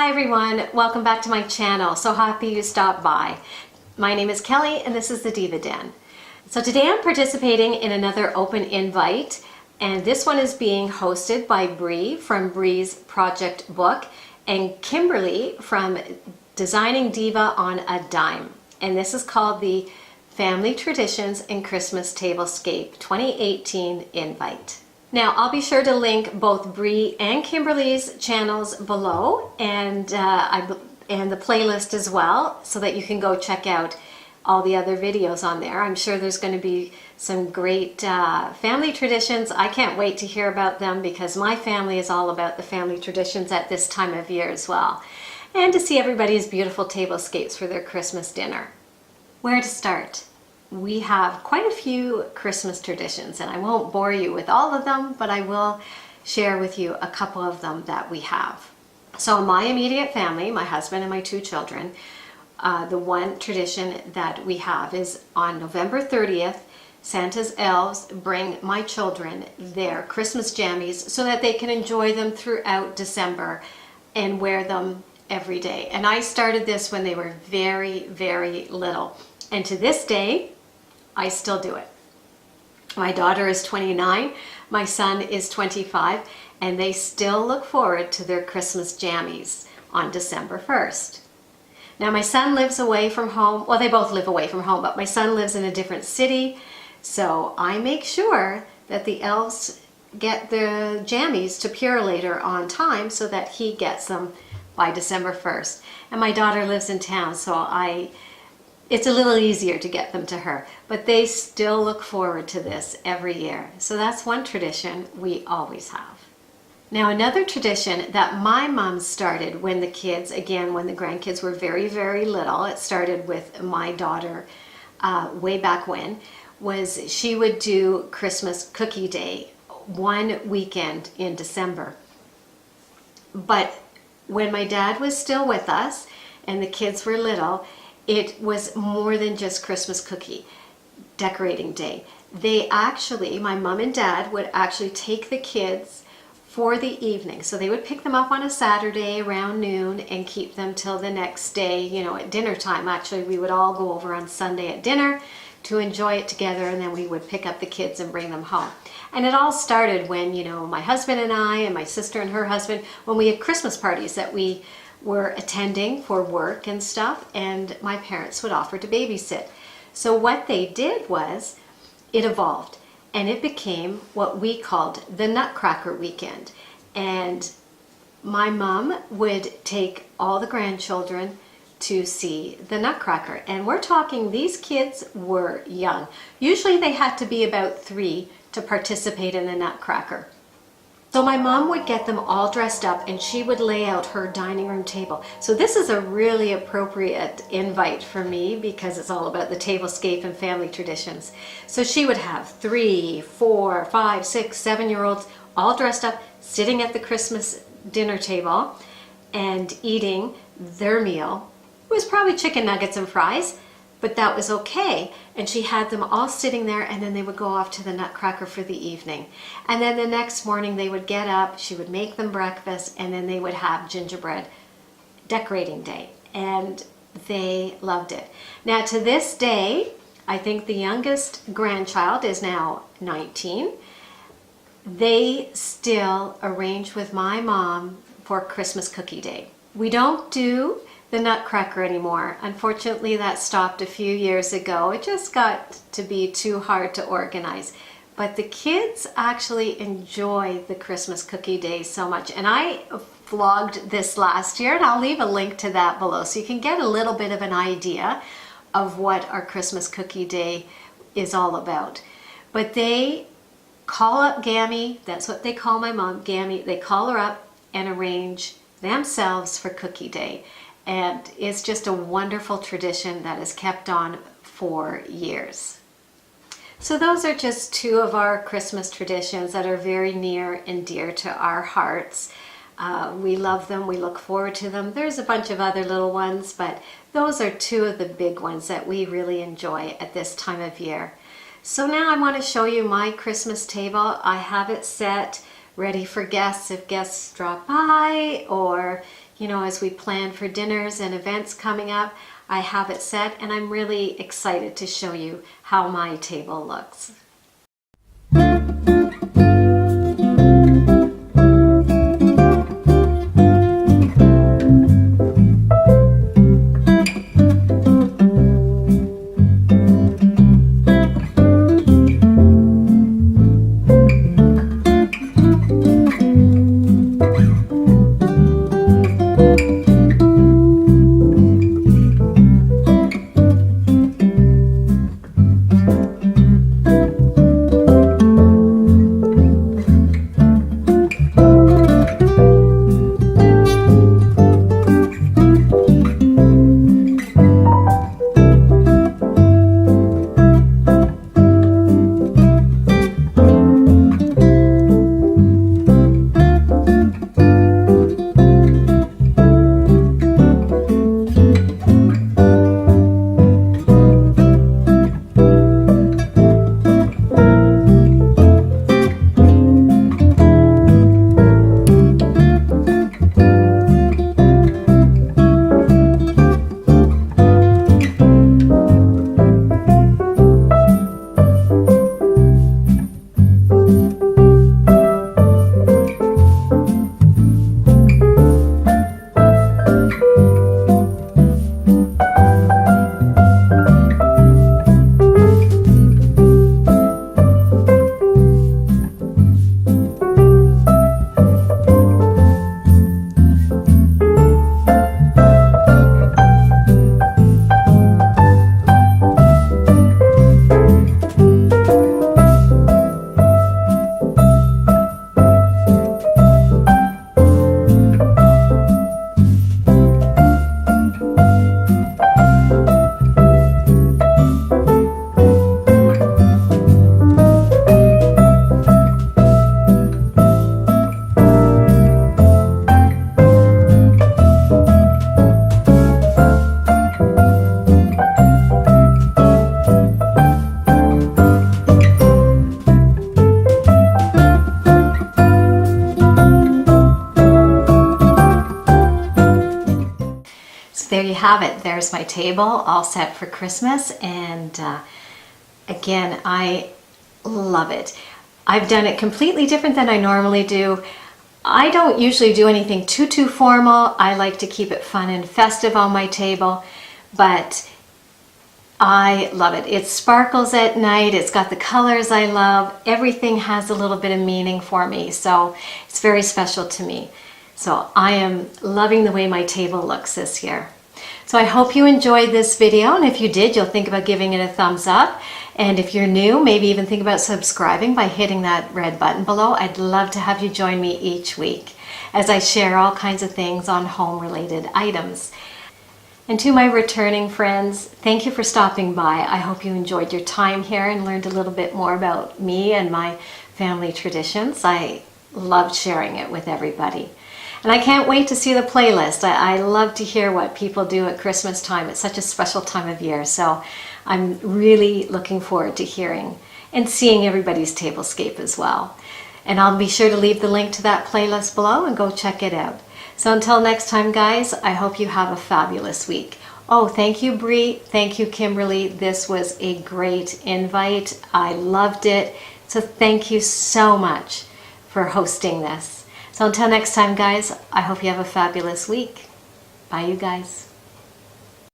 Hi everyone, welcome back to my channel. So happy you stopped by. My name is Kelly and this is the Diva Den. So today I'm participating in another open invite, and this one is being hosted by Bree from Bree's Project Book and Kimberly from Designing Diva on a Dime. And this is called the Family Traditions and Christmas Tablescape 2018 Invite. Now, I'll be sure to link both Bree and Kimberly's channels below and the playlist as well, so that you can go check out all the other videos on there. I'm sure there's going to be some great family traditions. I can't wait to hear about them because my family is all about the family traditions at this time of year as well. And to see everybody's beautiful tablescapes for their Christmas dinner. Where to start? We have quite a few Christmas traditions, and I won't bore you with all of them, but I will share with you a couple of them that we have. So my immediate family, my husband and my two children, the one tradition that we have is on November 30th, Santa's elves bring my children their Christmas jammies so that they can enjoy them throughout December and wear them every day. And I started this when they were very, very little. And to this day, I still do it. My daughter is 29, my son is 25, and they still look forward to their Christmas jammies on December 1st. Now my son lives away from home. Well, they both live away from home, but my son lives in a different city, so I make sure that the elves get the jammies to Purelator on time so that he gets them by December 1st. And my daughter lives in town, so it's a little easier to get them to her, but they still look forward to this every year. So that's one tradition we always have. Now, another tradition that my mom started when the kids, again, when the grandkids were very, very little, it started with my daughter way back when, was she would do Christmas Cookie Day one weekend in December. But when my dad was still with us and the kids were little, it was more than just Christmas cookie decorating day. My mom and dad would actually take the kids for the evening. So they would pick them up on a Saturday around noon and keep them till the next day, at dinner time. Actually, we would all go over on Sunday at dinner to enjoy it together, and then we would pick up the kids and bring them home. And it all started when, my husband and I and my sister and her husband, when we had Christmas parties that we were attending for work and stuff, and my parents would offer to babysit. So what they did was, it evolved and it became what we called the Nutcracker Weekend. And my mom would take all the grandchildren to see the Nutcracker. And we're talking, these kids were young. Usually they had to be about 3 to participate in the Nutcracker. So my mom would get them all dressed up and she would lay out her dining room table. So this is a really appropriate invite for me because it's all about the tablescape and family traditions. So she would have 3, 4, 5, 6, 7-year-olds all dressed up, sitting at the Christmas dinner table and eating their meal. It was probably chicken nuggets and fries, but that was okay. And she had them all sitting there, and then they would go off to the Nutcracker for the evening. And then the next morning they would get up, she would make them breakfast, and then they would have gingerbread decorating day. And they loved it. Now to this day, I think the youngest grandchild is now 19. They still arrange with my mom for Christmas Cookie Day. We don't do the Nutcracker anymore. Unfortunately, that stopped a few years ago. It just got to be too hard to organize. But the kids actually enjoy the Christmas Cookie Day so much. And I vlogged this last year, and I'll leave a link to that below so you can get a little bit of an idea of what our Christmas Cookie Day is all about. But they call up Gammy, that's what they call my mom, Gammy. They call her up and arrange themselves for Cookie Day. And it's just a wonderful tradition that has kept on for years. So those are just 2 of our Christmas traditions that are very near and dear to our hearts. We love them, we look forward to them. There's a bunch of other little ones, but those are 2 of the big ones that we really enjoy at this time of year. So now I want to show you my Christmas table. I have it set ready for guests if guests drop by, or you know, as we plan for dinners and events coming up, I have it set, and I'm really excited to show you how my table looks. There you have it. There's my table all set for Christmas, and again, I love it. I've done it completely different than I normally do. I don't usually do anything too formal. I like to keep it fun and festive on my table, but I love it. It sparkles at night. It's got the colors I love. Everything has a little bit of meaning for me, so it's very special to me. So I am loving the way my table looks this year. So I hope you enjoyed this video, and if you did, you'll think about giving it a thumbs up. And if you're new, maybe even think about subscribing by hitting that red button below. I'd love to have you join me each week as I share all kinds of things on home-related items. And to my returning friends, thank you for stopping by. I hope you enjoyed your time here and learned a little bit more about me and my family traditions. I loved sharing it with everybody. And I can't wait to see the playlist. I love to hear what people do at Christmas time. It's such a special time of year. So I'm really looking forward to hearing and seeing everybody's tablescape as well. And I'll be sure to leave the link to that playlist below and go check it out. So until next time, guys, I hope you have a fabulous week. Oh, thank you, Bree. Thank you, Kimberly. This was a great invite. I loved it. So thank you so much for hosting this. So until next time, guys, I hope you have a fabulous week. Bye, you guys.